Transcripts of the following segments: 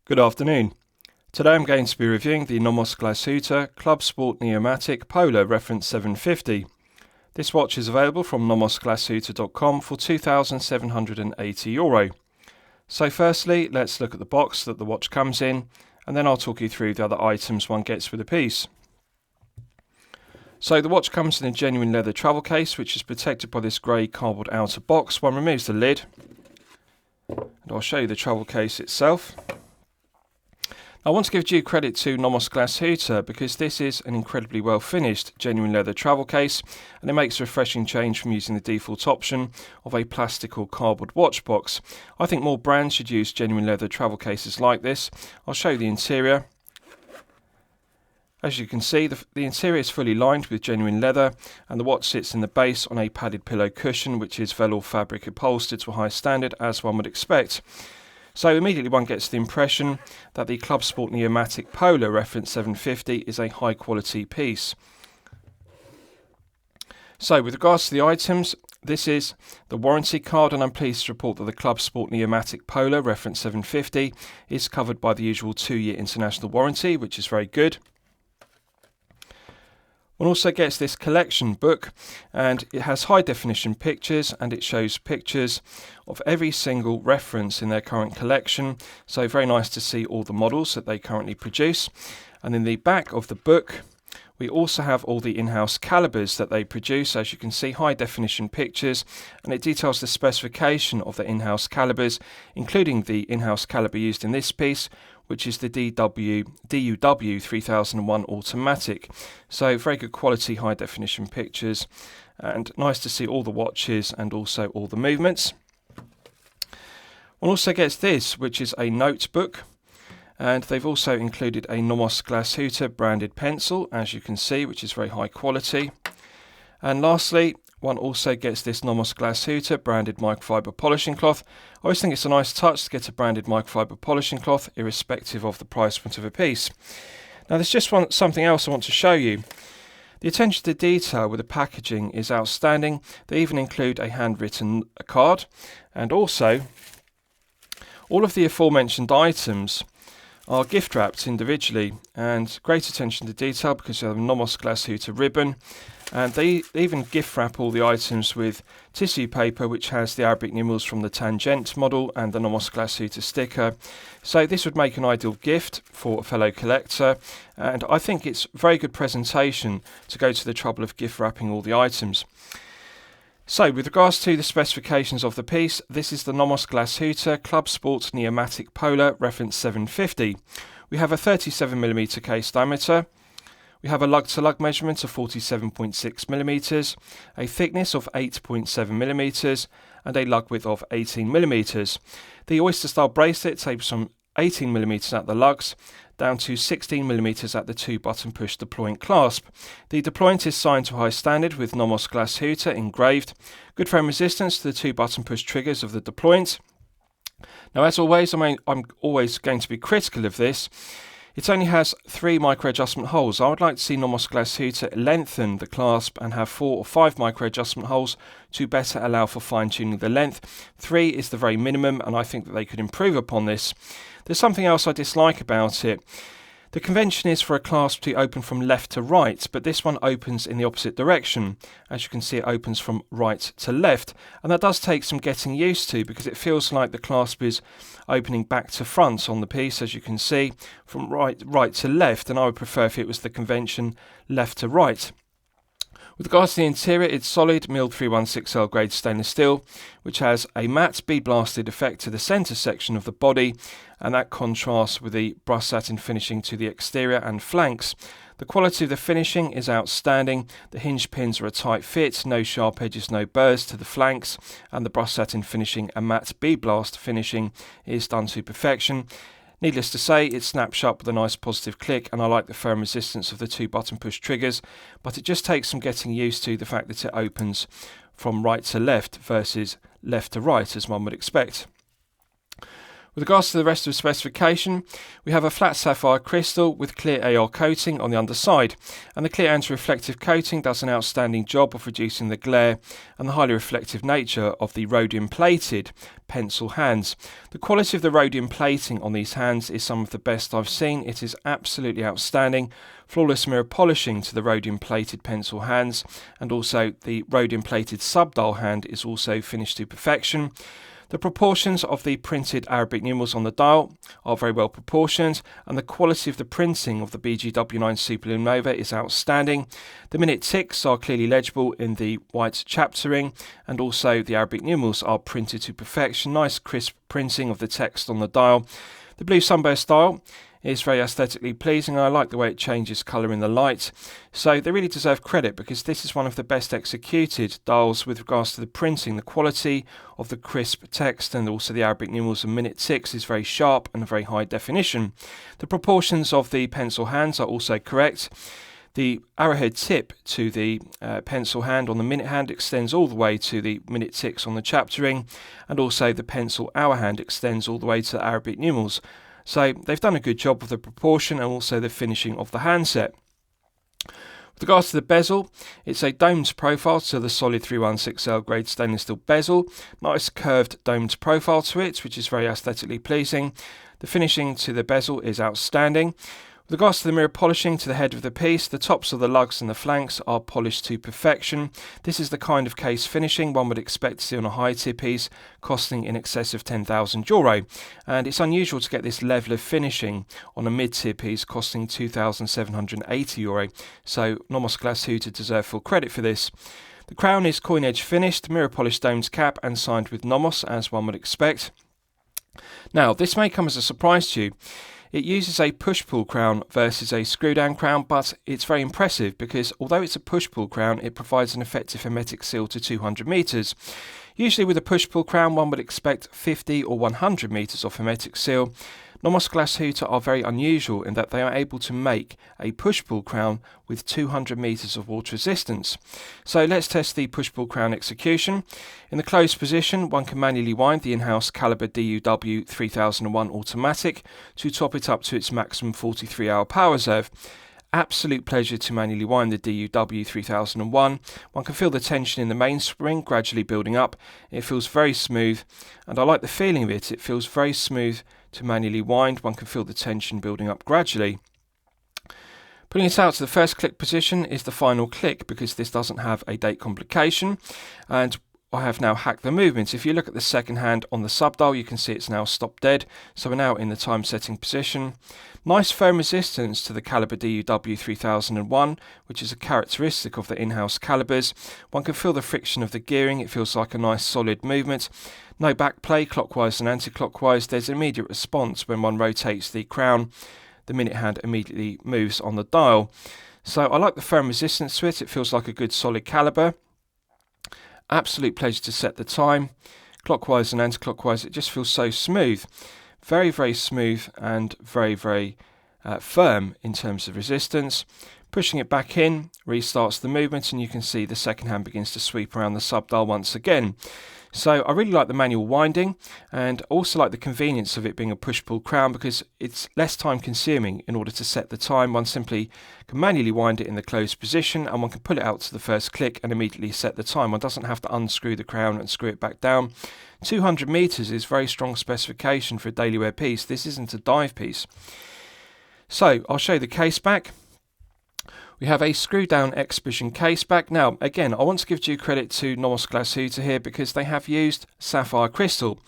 Good afternoon. Today I'm going to be reviewing the NOMOS Glashütte Club Sport Neomatik Polar reference 750. This watch is available from nomosglashütte.com for €2,780. So firstly, let's look at the box that the watch comes in, and then I'll talk you through the other items one gets with the piece. So the watch comes in a genuine leather travel case, which is protected by this grey cardboard outer box. One removes the lid, and I'll show you the travel case itself. I want to give due credit to NOMOS Glashütte because this is an incredibly well finished genuine leather travel case, and it makes a refreshing change from using the default option of a plastic or cardboard watch box. I think more brands should use genuine leather travel cases like this. I'll show you the interior. As you can see, the interior is fully lined with genuine leather, and the watch sits in the base on a padded pillow cushion, which is velour fabric upholstered to a high standard, as one would expect. So immediately one gets the impression that the Club Sport Neomatik Polar reference 750 is a high quality piece. So with regards to the items, this is the warranty card, and I'm pleased to report that the Club Sport Neomatik Polar reference 750 is covered by the usual 2-year international warranty, which is very good. One also gets this collection book, and it has high definition pictures, and it shows pictures of every single reference in their current collection. So very nice to see all the models that they currently produce. And in the back of the book, we also have all the in-house calibers that they produce. As you can see, high definition pictures, and it details the specification of the in-house calibers, including the in-house caliber used in this piece, which is the DUW 3001 automatic. So very good quality, high definition pictures, and nice to see all the watches and also all the movements. One also gets this, which is a notebook, and they've also included a NOMOS Glashütte branded pencil, as you can see, which is very high quality. And lastly, one also gets this NOMOS Glashütte branded microfiber polishing cloth. I always think it's a nice touch to get a branded microfiber polishing cloth, irrespective of the price point of a piece. Now there's just something else I want to show you. The attention to detail with the packaging is outstanding. They even include a handwritten card, and also all of the aforementioned items are gift wrapped individually, and great attention to detail because they have a NOMOS Glashütte ribbon, and they even gift wrap all the items with tissue paper which has the Arabic numerals from the Tangent model and the NOMOS Glashütte sticker. So this would make an ideal gift for a fellow collector, and I think it's very good presentation to go to the trouble of gift wrapping all the items. So with regards to the specifications of the piece, this is the NOMOS Glashütte Club Sport Neomatik Polar reference 750. We have a 37mm case diameter. We have a lug-to-lug measurement of 47.6mm, a thickness of 8.7mm, and a lug width of 18mm. The oyster-style bracelet tapers from 18mm at the lugs down to 16mm at the 2-button push deployant clasp. The deployant is signed to high standard with NOMOS Glashütte engraved. Good frame resistance to the 2-button push triggers of the deployant. Now, as always, I'm always going to be critical of this. It only has 3 micro adjustment holes. I would like to see NOMOS Glashütte lengthen the clasp and have 4 or 5 micro adjustment holes to better allow for fine tuning the length. 3 is the very minimum, and I think that they could improve upon this. There's something else I dislike about it. The convention is for a clasp to open from left to right, but this one opens in the opposite direction. As you can see, it opens from right to left, and that does take some getting used to because it feels like the clasp is opening back to front on the piece, as you can see, from right to left, and I would prefer if it was the convention left to right. With regards to the interior, it's solid milled 316L grade stainless steel, which has a matte bead blasted effect to the centre section of the body, and that contrasts with the brushed satin finishing to the exterior and flanks. The quality of the finishing is outstanding. The hinge pins are a tight fit, no sharp edges, no burrs to the flanks, and the brushed satin finishing and matte bead blast finishing is done to perfection. Needless to say, it snaps shut with a nice positive click, and I like the firm resistance of the 2-button push triggers, but it just takes some getting used to the fact that it opens from right to left versus left to right, as one would expect. With regards to the rest of the specification, we have a flat sapphire crystal with clear AR coating on the underside, and the clear anti-reflective coating does an outstanding job of reducing the glare and the highly reflective nature of the rhodium plated pencil hands. The quality of the rhodium plating on these hands is some of the best I've seen. It is absolutely outstanding. Flawless mirror polishing to the rhodium plated pencil hands, and also the rhodium plated subdial hand is also finished to perfection. The proportions of the printed Arabic numerals on the dial are very well proportioned, and the quality of the printing of the BGW9 Superluminova is outstanding. The minute ticks are clearly legible in the white chaptering, and also the Arabic numerals are printed to perfection. Nice crisp printing of the text on the dial. The blue sunburst dial is very aesthetically pleasing, and I like the way it changes colour in the light. So they really deserve credit, because this is one of the best executed dials with regards to the printing. The quality of the crisp text and also the Arabic numerals and minute ticks is very sharp and very high definition. The proportions of the pencil hands are also correct. The arrowhead tip to the pencil hand on the minute hand extends all the way to the minute ticks on the chaptering, and also the pencil hour hand extends all the way to the Arabic numerals. So they've done a good job with the proportion and also the finishing of the handset. With regards to the bezel, it's a domed profile to the solid 316L grade stainless steel bezel. Nice curved domed profile to it, which is very aesthetically pleasing. The finishing to the bezel is outstanding. With regards to the mirror polishing to the head of the piece, the tops of the lugs and the flanks are polished to perfection. This is the kind of case finishing one would expect to see on a high-tier piece costing in excess of €10,000, and it's unusual to get this level of finishing on a mid-tier piece costing €2,780, so NOMOS Glashütte deserve full credit for this. The crown is coin edge finished, mirror polished domed cap and signed with NOMOS, as one would expect. Now, this may come as a surprise to you. It uses a push-pull crown versus a screw-down crown, but it's very impressive because although it's a push-pull crown, it provides an effective hermetic seal to 200 metres. Usually with a push-pull crown, one would expect 50 or 100 metres of hermetic seal. NOMOS Glashütte are very unusual in that they are able to make a push-pull crown with 200 metres of water resistance. So let's test the push-pull crown execution. In the closed position, one can manually wind the in-house caliber DUW 3001 automatic to top it up to its maximum 43-hour power reserve. Absolute pleasure to manually wind the DUW 3001. One can feel the tension in the mainspring gradually building up. It feels very smooth, and I like the feeling of it. It feels very smooth to manually wind. One can feel the tension building up gradually. Putting it out to the first click position is the final click, because this doesn't have a date complication, and I have now hacked the movements. If you look at the second hand on the subdial, you can see it's now stopped dead, so we're now in the time setting position. Nice firm resistance to the caliber DUW 3001, which is a characteristic of the in-house calibers. One can feel the friction of the gearing. It feels like a nice solid movement. No backplay, clockwise and anti-clockwise. There's immediate response when one rotates the crown. The minute hand immediately moves on the dial. So I like the firm resistance to it. It feels like a good solid caliber. Absolute pleasure to set the time. Clockwise and anti-clockwise, it just feels so smooth. Very, very smooth and very, very firm in terms of resistance. Pushing it back in restarts the movement, and you can see the second hand begins to sweep around the subdial once again. So I really like the manual winding, and also like the convenience of it being a push-pull crown, because it's less time consuming in order to set the time. One simply can manually wind it in the closed position, and one can pull it out to the first click and immediately set the time. One doesn't have to unscrew the crown and screw it back down. 200 metres is very strong specification for a daily wear piece. This isn't a dive piece. So I'll show you the case back. We have a screw-down exhibition case back. Now, again, I want to give due credit to NOMOS Glashütte here, because they have used sapphire crystal.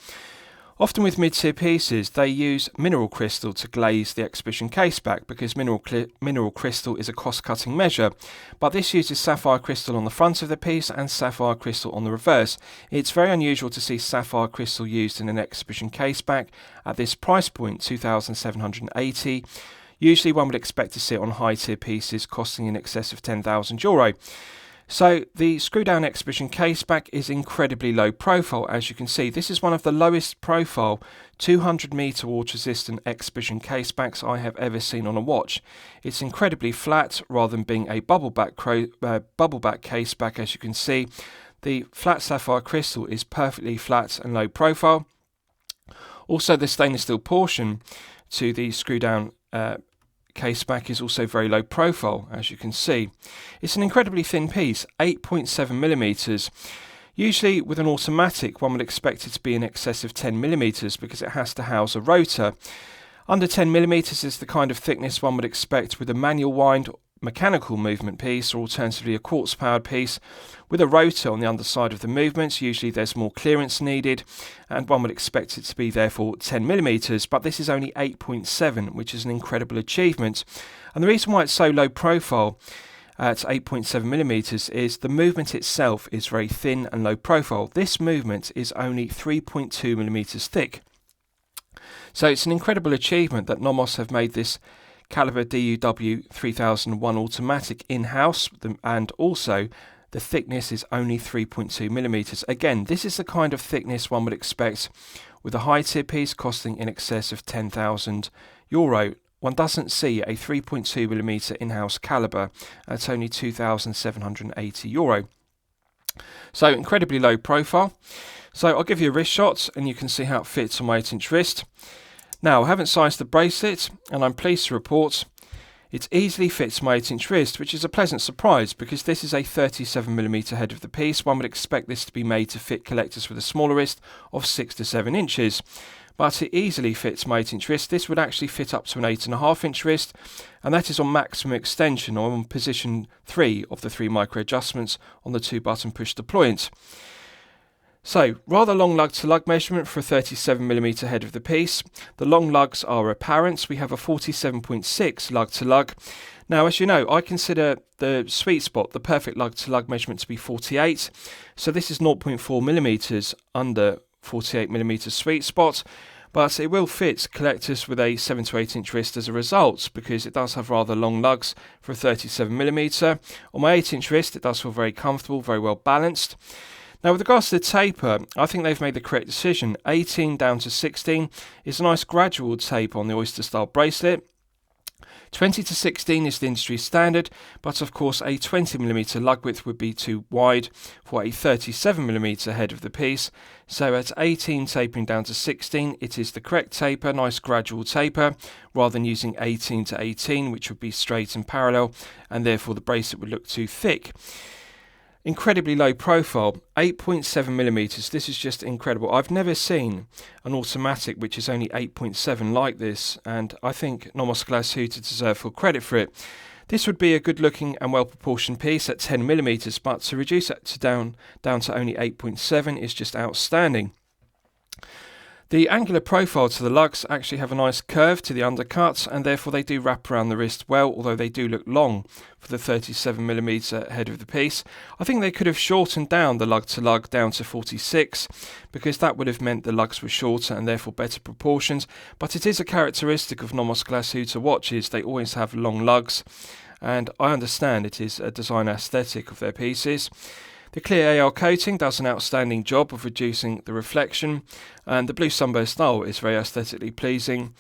Often with mid-tier pieces, they use mineral crystal to glaze the exhibition case back, because mineral crystal is a cost-cutting measure. But this uses sapphire crystal on the front of the piece and sapphire crystal on the reverse. It's very unusual to see sapphire crystal used in an exhibition case back at this price point, €2,780. Usually one would expect to see it on high-tier pieces costing in excess of €10,000. So the screw-down exhibition case back is incredibly low profile. As you can see, this is one of the lowest profile 200 meter water resistant exhibition case backs I have ever seen on a watch. It's incredibly flat rather than being a bubble back case back. As you can see, the flat sapphire crystal is perfectly flat and low profile. Also, the stainless steel portion to the screw down caseback is also very low profile, as you can see. It's an incredibly thin piece, 8.7mm. Usually with an automatic, one would expect it to be in excess of 10mm because it has to house a rotor. Under 10mm is the kind of thickness one would expect with a manual wind mechanical movement piece, or alternatively a quartz powered piece with a rotor on the underside of the movements. Usually there's more clearance needed, and one would expect it to be therefore 10mm, but this is only 8.7, which is an incredible achievement. And the reason why it's so low profile at 8.7mm is the movement itself is very thin and low profile. This movement is only 3.2mm thick. So it's an incredible achievement that NOMOS have made this caliber DUW 3001 automatic in-house, and also the thickness is only 3.2mm. Again, this is the kind of thickness one would expect with a high-tier piece costing in excess of €10,000. One doesn't see a 3.2mm in-house caliber at only €2,780. So incredibly low profile. So I'll give you a wrist shot and you can see how it fits on my 8-inch wrist. Now, I haven't sized the bracelet, and I'm pleased to report it easily fits my 8-inch wrist, which is a pleasant surprise because this is a 37mm head of the piece. One would expect this to be made to fit collectors with a smaller wrist of 6 to 7 inches. But it easily fits my 8-inch wrist. This would actually fit up to an 8.5-inch wrist, and that is on maximum extension, or on position 3 of the 3 micro adjustments on the 2-button push deployment. So, rather long lug to lug measurement for a 37mm head of the piece. The long lugs are apparent. We have a 47.6 lug to lug. Now, as you know, I consider the sweet spot, the perfect lug to lug measurement, to be 48. So this is 0.4mm under 48mm sweet spot. But it will fit collectors with a 7 to 8 inch wrist as a result, because it does have rather long lugs for a 37mm. On my 8-inch wrist, it does feel very comfortable, very well balanced. Now, with regards to the taper, I think they've made the correct decision. 18 down to 16 is a nice gradual taper on the Oyster style bracelet. 20 to 16 is the industry standard, but of course a 20mm lug width would be too wide for a 37mm head of the piece. So at 18 tapering down to 16, it is the correct taper, nice gradual taper, rather than using 18 to 18, which would be straight and parallel, and therefore the bracelet would look too thick. Incredibly low profile, 8.7mm. This is just incredible. I've never seen an automatic which is only 8.7 like this, and I think NOMOS Glashütte deserve full credit for it. This would be a good looking and well proportioned piece at 10mm, but to reduce it to down to only 8.7 is just outstanding. The angular profile to the lugs actually have a nice curve to the undercut, and therefore they do wrap around the wrist well, although they do look long for the 37mm head of the piece. I think they could have shortened down the lug to lug down to 46, because that would have meant the lugs were shorter and therefore better proportions. But it is a characteristic of NOMOS Glashütte watches. They always have long lugs, and I understand it is a design aesthetic of their pieces. The clear AR coating does an outstanding job of reducing the reflection, and the blue sunburst style is very aesthetically pleasing.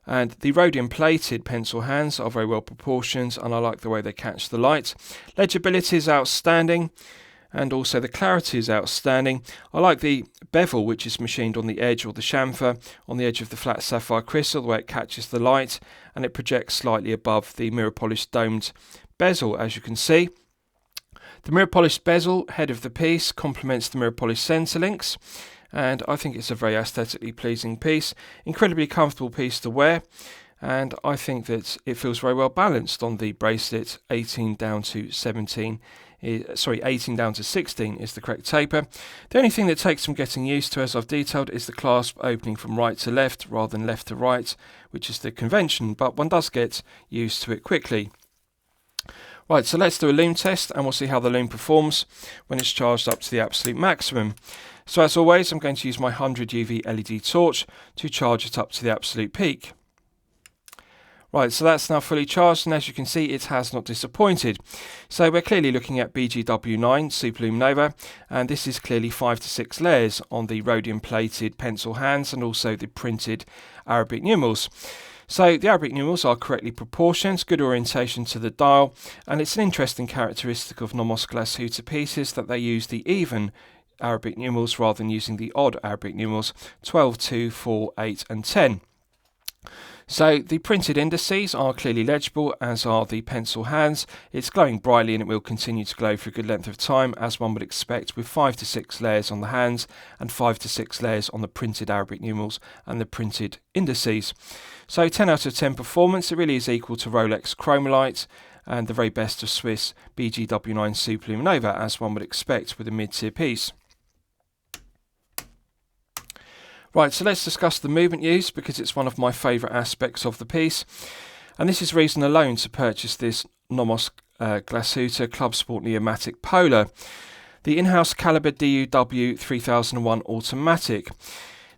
And the rhodium plated pencil hands are very well proportioned, and I like the way they catch the light. Legibility is outstanding, and also the clarity is outstanding. I like the bevel, which is machined on the edge, or the chamfer on the edge of the flat sapphire crystal, the way it catches the light, and it projects slightly above the mirror polished domed bezel, as you can see. The mirror polished bezel head of the piece complements the mirror polished centre links, and I think it's a very aesthetically pleasing piece. Incredibly comfortable piece to wear, and I think that it feels very well balanced on the bracelet. 18 down to 16 is the correct taper. The only thing that takes some getting used to, as I've detailed, is the clasp opening from right to left rather than left to right, which is the convention, but one does get used to it quickly. Right, so let's do a Lume test, and we'll see how the Lume performs when it's charged up to the absolute maximum. So as always, I'm going to use my 100 UV LED torch to charge it up to the absolute peak. Right, so that's now fully charged, and as you can see, it has not disappointed. So we're clearly looking at BGW9 Super Lume Nova, and this is clearly 5 to 6 layers on the rhodium plated pencil hands and also the printed Arabic numerals. So the Arabic numerals are correctly proportioned, good orientation to the dial, and it's an interesting characteristic of NOMOS Glashütte pieces that they use the even Arabic numerals rather than using the odd Arabic numerals 12, 2, 4, 8 and 10. So the printed indices are clearly legible, as are the pencil hands. It's glowing brightly and it will continue to glow for a good length of time, as one would expect, with 5 to 6 layers on the hands and 5 to 6 layers on the printed Arabic numerals and the printed indices. So 10 out of 10 performance. It really is equal to Rolex Chromolite and the very best of Swiss BGW9 Superluminova, as one would expect with a mid-tier piece. Right, so let's discuss the movement used, because it's one of my favourite aspects of the piece. And this is reason alone to purchase this NOMOS Glashütte Club Sport Neomatik Polar, the in-house caliber DUW 3001 automatic.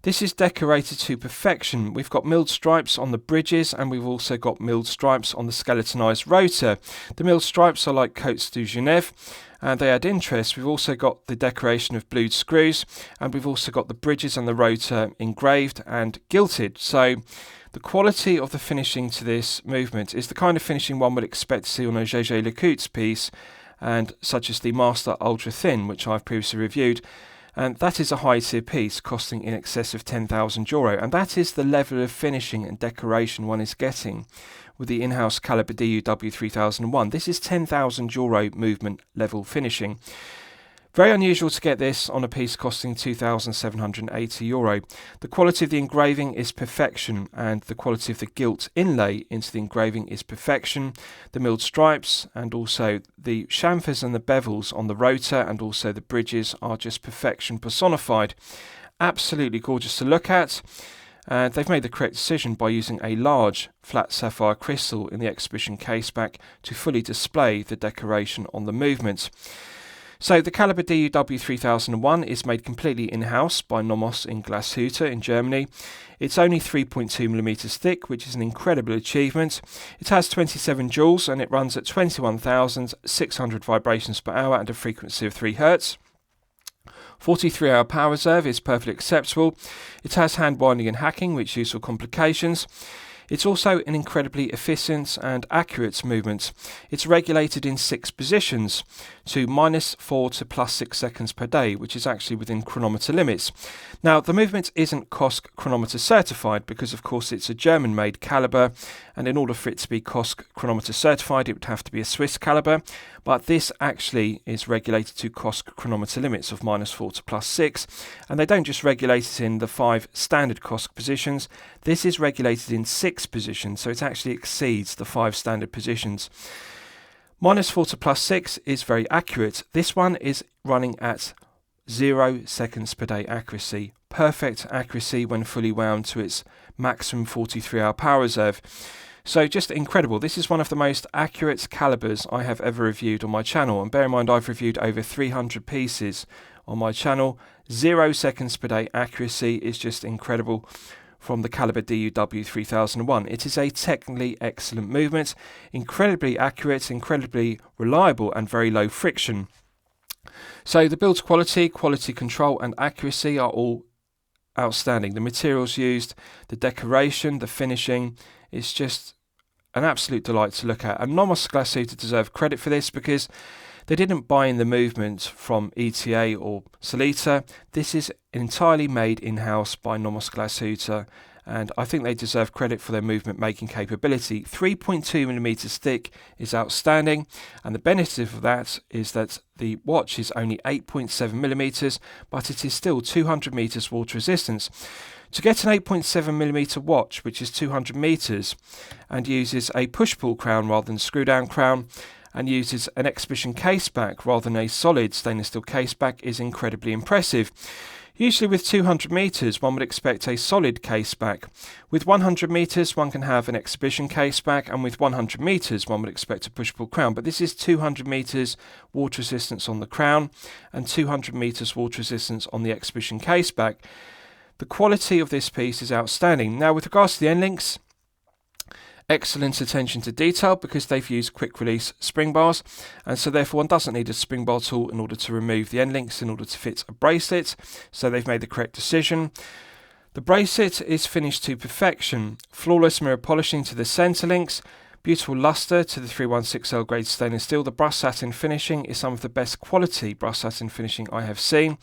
This is decorated to perfection. We've got milled stripes on the bridges, and we've also got milled stripes on the skeletonized rotor. The milled stripes are like Côtes du Genève, and they add interest. We've also got the decoration of blued screws, and we've also got the bridges and the rotor engraved and gilded. So the quality of the finishing to this movement is the kind of finishing one would expect to see on a J.J. Lecoult's piece, and such as the Master Ultra Thin, which I've previously reviewed. And that is a high tier piece costing in excess of €10,000, and that is the level of finishing and decoration one is getting with the in-house caliber DUW 3001. This is €10,000 movement level finishing. Very unusual to get this on a piece costing €2,780. The quality of the engraving is perfection, and the quality of the gilt inlay into the engraving is perfection. The milled stripes and also the chamfers and the bevels on the rotor and also the bridges are just perfection personified. Absolutely gorgeous to look at. They've made the correct decision by using a large flat sapphire crystal in the exhibition caseback to fully display the decoration on the movement. So the caliber DUW 3001 is made completely in-house by NOMOS in Glashütte in Germany. It's only 3.2mm thick, which is an incredible achievement. It has 27 joules and it runs at 21,600 vibrations per hour and a frequency of 3 Hz. 43-hour power reserve is perfectly acceptable. It has hand winding and hacking, which is useful complications. It's also an incredibly efficient and accurate movement. It's regulated in 6 positions, to -4 to +6 seconds per day, which is actually within chronometer limits. Now, the movement isn't COSC chronometer certified because, of course, it's a German-made caliber, and in order for it to be COSC chronometer certified, it would have to be a Swiss caliber. But this actually is regulated to COSC chronometer limits of -4 to +6, and they don't just regulate it in the 5 standard COSC positions. This is regulated in 6 positions, so it actually exceeds the 5 standard positions. -4 to +6 is very accurate. This one is running at 0 seconds per day accuracy. Perfect accuracy when fully wound to its maximum 43-hour power reserve. So just incredible. This is one of the most accurate calibers I have ever reviewed on my channel. And bear in mind, I've reviewed over 300 pieces on my channel. 0 seconds per day accuracy is just incredible from the caliber DUW 3001. It is a technically excellent movement, incredibly accurate, incredibly reliable, and very low friction. So the build quality, quality control, and accuracy are all outstanding. The materials used, the decoration, the finishing, it's just an absolute delight to look at. And NOMOS Glashütte deserve credit for this because they didn't buy in the movement from ETA or Solita. This is entirely made in-house by NOMOS Glashütte, and I think they deserve credit for their movement making capability. 3.2mm thick is outstanding, and the benefit of that is that the watch is only 8.7mm, but it is still 200 meters water resistance. To get an 8.7mm watch, which is 200 meters, and uses a push-pull crown rather than screw-down crown, and uses an exhibition caseback rather than a solid stainless steel caseback, is incredibly impressive. Usually with 200 meters, one would expect a solid caseback. With 100 meters, one can have an exhibition caseback, and with 100 meters, one would expect a push-pull crown. But this is 200 meters water resistance on the crown and 200 meters water resistance on the exhibition caseback. The quality of this piece is outstanding. Now, with regards to the end links, excellent attention to detail because they've used quick release spring bars, and so therefore one doesn't need a spring bar tool in order to remove the end links in order to fit a bracelet, so they've made the correct decision. The bracelet is finished to perfection, flawless mirror polishing to the center links, Beautiful lustre to the 316L grade stainless steel. The brush satin finishing is some of the best quality brush satin finishing I have seen,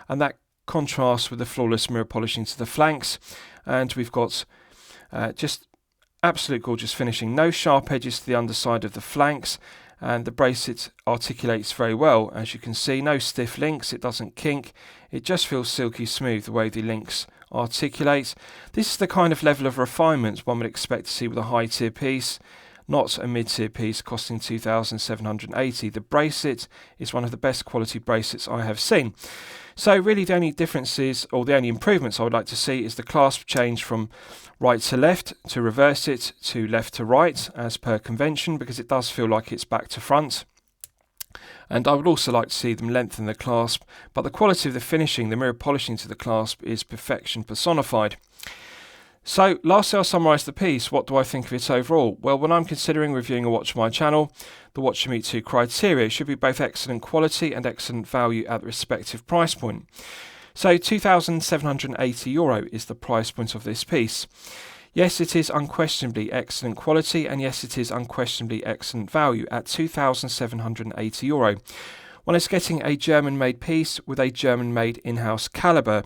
and that contrasts with the flawless mirror polishing to the flanks. And we've got just absolute gorgeous finishing. No sharp edges to the underside of the flanks, and the bracelet articulates very well. As you can see, no stiff links, it doesn't kink, it just feels silky smooth the way the links articulate. This is the kind of level of refinement one would expect to see with a high tier piece, not a mid-tier piece costing $2,780. The bracelet is one of the best quality bracelets I have seen. So really the only differences, or the only improvements I would like to see, is the clasp change from right to left, to reverse it to left to right as per convention, because it does feel like it's back to front. And I would also like to see them lengthen the clasp, but the quality of the finishing, the mirror polishing to the clasp, is perfection personified. So lastly, I'll summarise the piece. What do I think of it overall? Well, when I'm considering reviewing a watch on my channel, the watch should meet two criteria. It should be both excellent quality and excellent value at the respective price point. So €2,780 is the price point of this piece. Yes, it is unquestionably excellent quality, and yes, it is unquestionably excellent value at €2,780. One is getting a German-made piece with a German-made in-house calibre.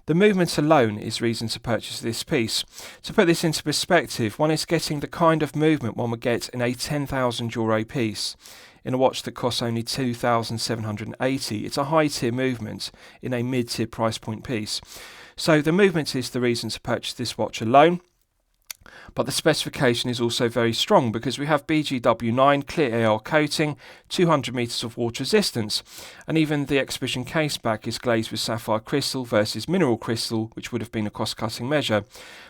The movement alone is reason to purchase this piece. To put this into perspective, one is getting the kind of movement one would get in a €10,000 piece. In a watch that costs only €2,780, it's a high-tier movement in a mid-tier price point piece. So the movement is the reason to purchase this watch alone. But the specification is also very strong, because we have BGW9 clear AR coating, 200 meters of water resistance, and even the exhibition caseback is glazed with sapphire crystal versus mineral crystal, which would have been a cost-cutting measure.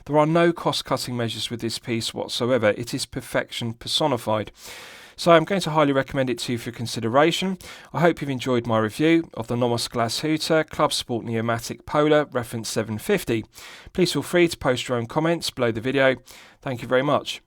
There are no cost-cutting measures with this piece whatsoever. It is perfection personified. So I'm going to highly recommend it to you for consideration. I hope you've enjoyed my review of the NOMOS Glashütte Club Sport Neomatik Polar reference 750. Please feel free to post your own comments below the video. Thank you very much.